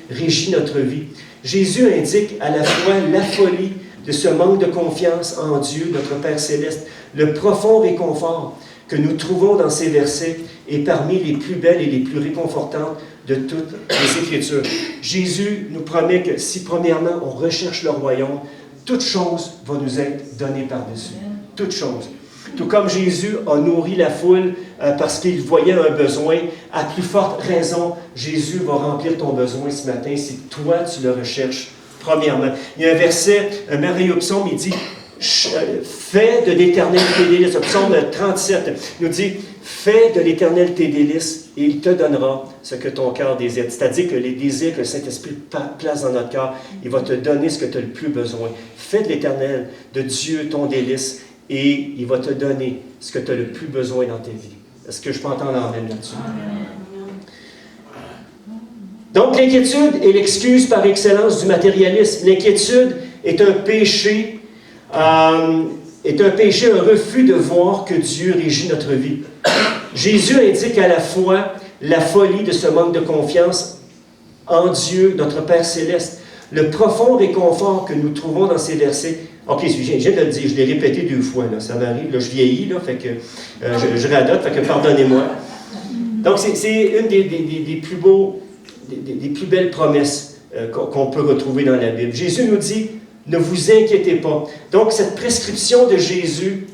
régit notre vie. Jésus indique à la fois la folie de ce manque de confiance en Dieu, notre Père Céleste, le profond réconfort que nous trouvons dans ces versets est parmi les plus belles et les plus réconfortantes de toutes les Écritures. Jésus nous promet que si, premièrement, on recherche le royaume, toute chose va nous être donnée par-dessus. Toute chose. Tout comme Jésus a nourri la foule parce qu'il voyait un besoin, à plus forte raison, Jésus va remplir ton besoin ce matin si toi, tu le recherches, premièrement. Il y a un verset, un merveilleux psaume, il dit fais de l'Éternel tes délices. Le psaume 37 nous dit fais de l'Éternel tes délices et il te donnera ce que ton cœur désire. C'est-à-dire que les désirs que le Saint-Esprit place dans notre cœur, il va te donner ce que tu as le plus besoin. Fais de l'Éternel, de Dieu, ton délice et il va te donner ce que tu as le plus besoin dans ta vie. Est-ce que je peux entendre l'amen là-dessus? Donc, l'inquiétude est l'excuse par excellence du matérialisme. L'inquiétude est un péché, un refus de voir que Dieu régit notre vie. Jésus indique à la fois la folie de ce manque de confiance en Dieu, notre Père Céleste, le profond réconfort que nous trouvons dans ces versets. OK, je viens de le dire, je l'ai répété 2 fois, là, ça m'arrive, là, je vieillis, là, fait que je radote, fait que pardonnez-moi. Donc, c'est une des plus belles promesses qu'on peut retrouver dans la Bible. Jésus nous dit, ne vous inquiétez pas. Donc, cette prescription de Jésus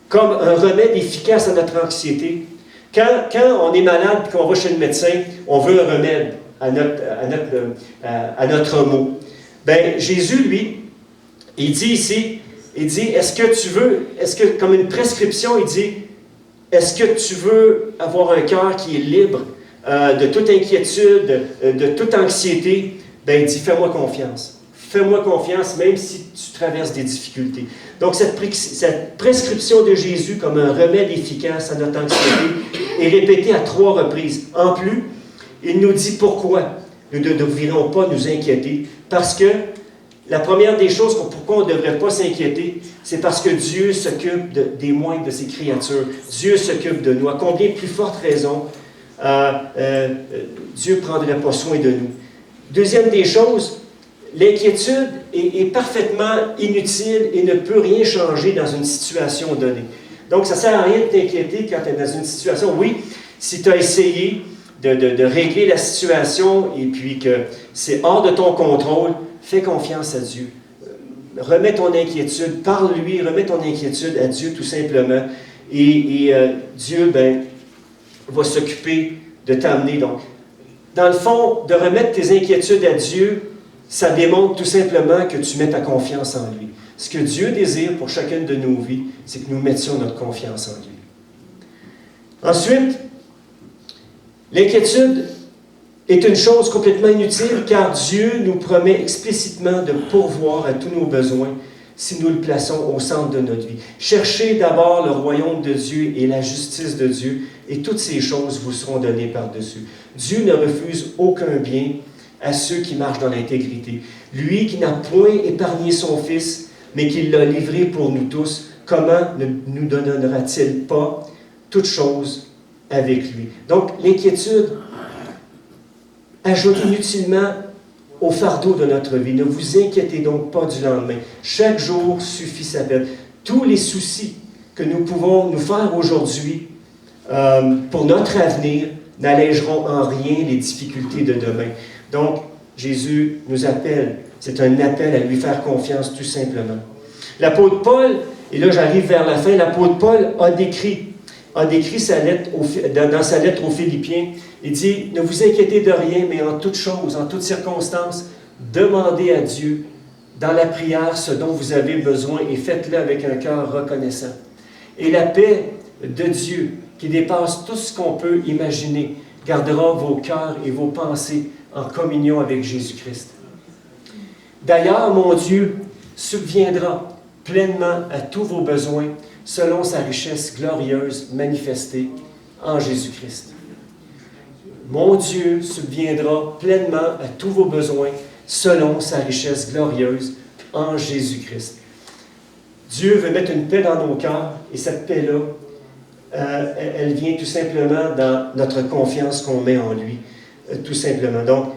comme un remède efficace à notre anxiété. Quand on est malade et qu'on va chez le médecin, on veut un remède à notre mot. Bien, Jésus, lui, il dit ici, est-ce que comme une prescription, il dit, est-ce que tu veux avoir un cœur qui est libre de toute inquiétude, de toute anxiété? Bien, il dit, fais-moi confiance. Fais-moi confiance, même si tu traverses des difficultés. Donc, cette prescription de Jésus comme un remède efficace à notre anxiété est répétée à 3 reprises. En plus, il nous dit pourquoi nous ne devrions pas nous inquiéter. Parce que la première des choses pourquoi on ne devrait pas s'inquiéter, c'est parce que Dieu s'occupe des moindres de ses créatures. Dieu s'occupe de nous. À combien plus forte raison, Dieu ne prendrait pas soin de nous. Deuxième des choses, l'inquiétude est parfaitement inutile et ne peut rien changer dans une situation donnée. Donc, ça ne sert à rien de t'inquiéter quand tu es dans une situation. Oui, si tu as essayé de régler la situation et puis que c'est hors de ton contrôle, fais confiance à Dieu. Remets ton inquiétude, parle-lui, remets ton inquiétude à Dieu tout simplement. Et Dieu va s'occuper de t'amener. Donc, dans le fond, de remettre tes inquiétudes à Dieu, ça démontre tout simplement que tu mets ta confiance en lui. Ce que Dieu désire pour chacune de nos vies, c'est que nous mettions notre confiance en lui. Ensuite, l'inquiétude est une chose complètement inutile car Dieu nous promet explicitement de pourvoir à tous nos besoins si nous le plaçons au centre de notre vie. Cherchez d'abord le royaume de Dieu et la justice de Dieu et toutes ces choses vous seront données par-dessus. Dieu ne refuse aucun bien à ceux qui marchent dans l'intégrité. Lui qui n'a point épargné son Fils, mais qui l'a livré pour nous tous, comment ne nous donnera-t-il pas toutes choses avec lui? Donc, l'inquiétude ajoute inutilement au fardeau de notre vie. Ne vous inquiétez donc pas du lendemain. Chaque jour suffit sa peine. Tous les soucis que nous pouvons nous faire aujourd'hui pour notre avenir n'allégeront en rien les difficultés de demain. Donc, Jésus nous appelle. C'est un appel à lui faire confiance tout simplement. L'apôtre Paul, et là j'arrive vers la fin, l'apôtre Paul a décrit sa lettre dans sa lettre aux Philippiens. Il dit, ne vous inquiétez de rien, mais en toute chose, en toutes circonstances, demandez à Dieu dans la prière ce dont vous avez besoin et faites-le avec un cœur reconnaissant. Et la paix de Dieu, qui dépasse tout ce qu'on peut imaginer, gardera vos cœurs et vos pensées en communion avec Jésus-Christ. D'ailleurs, mon Dieu subviendra pleinement à tous vos besoins selon sa richesse glorieuse manifestée en Jésus-Christ. Mon Dieu subviendra pleinement à tous vos besoins selon sa richesse glorieuse en Jésus-Christ. Dieu veut mettre une paix dans nos cœurs et cette paix-là, elle vient tout simplement dans notre confiance qu'on met en lui, tout simplement. Donc,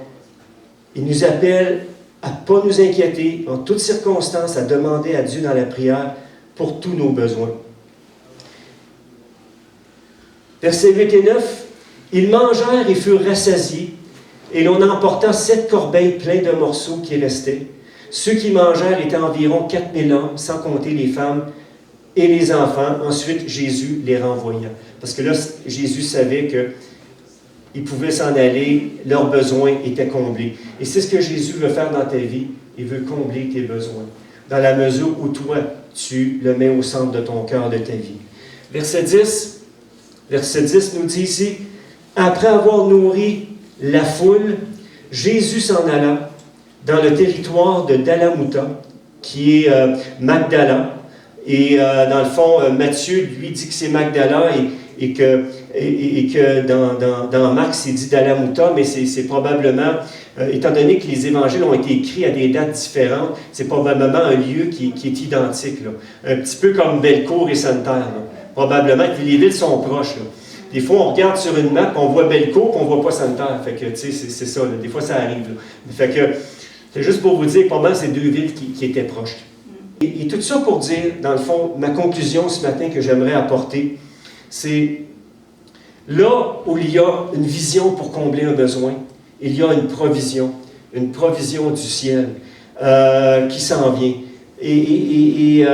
il nous appelle à ne pas nous inquiéter en toutes circonstances, à demander à Dieu dans la prière pour tous nos besoins. Versets 8 et 9, « Ils mangèrent et furent rassasiés, et l'on emporta 7 corbeilles pleines de morceaux qui restaient. Ceux qui mangèrent étaient environ 4000 hommes, sans compter les femmes et les enfants. Ensuite, Jésus les renvoya. » Parce que là, Jésus savait qu'ils pouvaient s'en aller, leurs besoins étaient comblés. Et c'est ce que Jésus veut faire dans ta vie. Il veut combler tes besoins. Dans la mesure où toi, tu le mets au centre de ton cœur, de ta vie. Verset 10 nous dit ici, « Après avoir nourri la foule, Jésus s'en alla dans le territoire de Dalamuta, qui est Magdala. » Et dans le fond, Matthieu, lui, dit que c'est Magdala et que dans Marc, c'est dit Dalamuta, mais c'est probablement, étant donné que les évangiles ont été écrits à des dates différentes, c'est probablement un lieu qui est identique. Là. Un petit peu comme Bellecour et Santerre. Là. Probablement, les villes sont proches. Là. Des fois, on regarde sur une map, on voit Bellecour, puis on ne voit pas Santerre. Fait que, tu sais, c'est ça. Là. Des fois, ça arrive. Là. Fait que, c'est juste pour vous dire que probablement, c'est 2 villes qui étaient proches. Et tout ça pour dire, dans le fond, ma conclusion ce matin que j'aimerais apporter, c'est là où il y a une vision pour combler un besoin, il y a une provision. une provision du ciel qui s'en vient. Et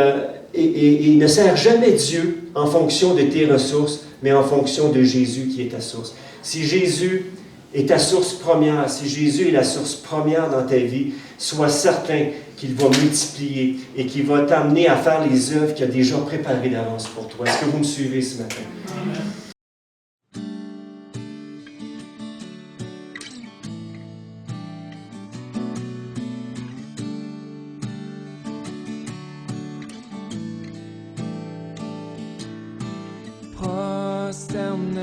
ne sers jamais Dieu en fonction de tes ressources, mais en fonction de Jésus qui est ta source. Si Jésus est ta source première, si Jésus est la source première dans ta vie, sois certain qu'il va multiplier et qu'il va t'amener à faire les œuvres qu'il a déjà préparées d'avance pour toi. Est-ce que vous me suivez ce matin? Amen. Prosterné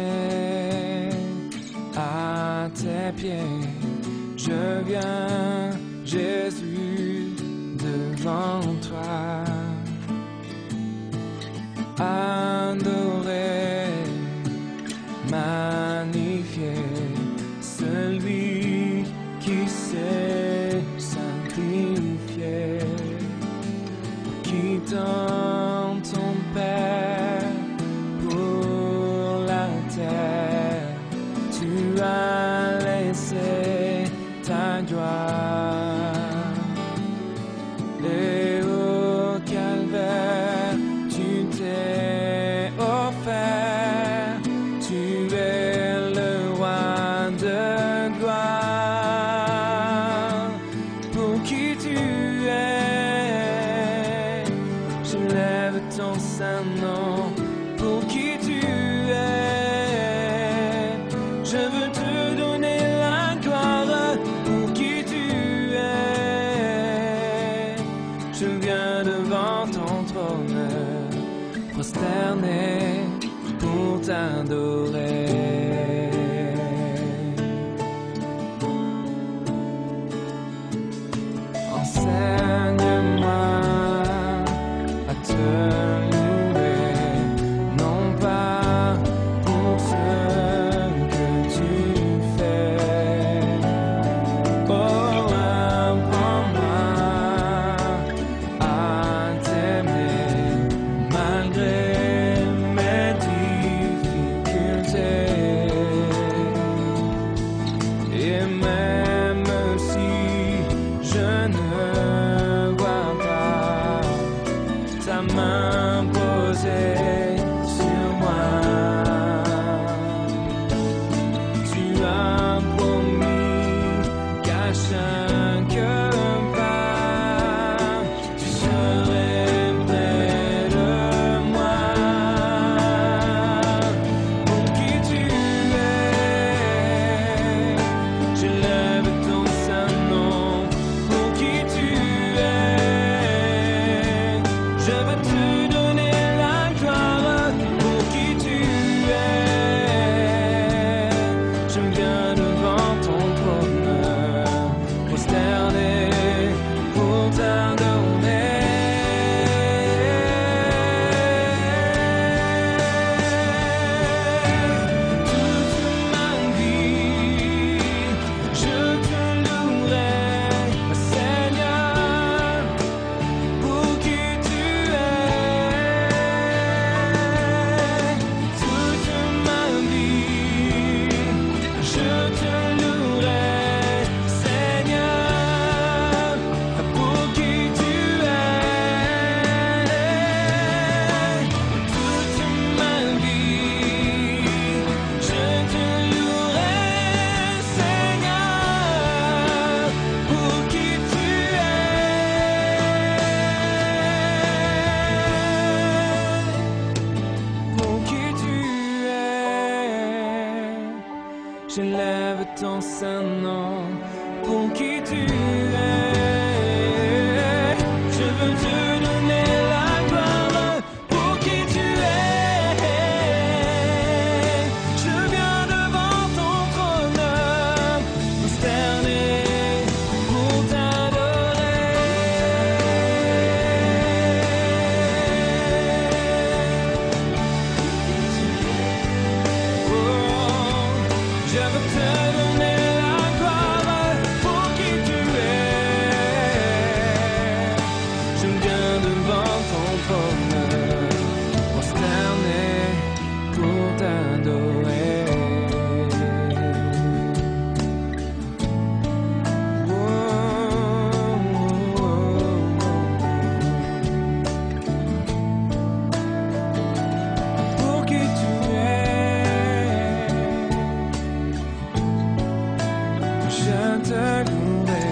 à tes pieds, je viens, Jésus, devant toi, adorer, magnifier celui qui s'est sacrifié, qui donne ton Père pour la terre, tu as laissé ta gloire. Et au calvaire, tu t'es offert, tu es le roi de gloire. Pour qui tu es, je lève ton saint nom. Pour qui tu es, je veux te donner la gloire. Pour qui tu es, je viens devant ton trône, prosterné pour t'adorer. Enseigne-moi à te louer, non pas pour ce que tu fais. Oh, apprends-moi à t'aimer malgré mes difficultés. Et même si je ne vois pas ta main posée sur moi, tu as promis qu'à chaque pas, tu serais près de moi. Pour qui tu es, je lève ton saint nom. Pour qui tu es, je veux te donner la gloire. Pour qui tu es, je viens devant ton trône, prosterné pour t'adorer. Toute ma vie, je te louerai, Seigneur. Pour qui tu es, toute ma vie, je te louerai, Seigneur. Pour qui tu es, toute ma vie, je te louerai, Seigneur. Pour qui tu es, pour qui tu es, je lève ton saint nom. Pour qui tu es, je veux te donner la gloire. Pour qui tu es, je viens devant ton trône, prosterné pour t'adorer. Oh, je veux te donner la gloire. Pour qui tu es, je te louerai.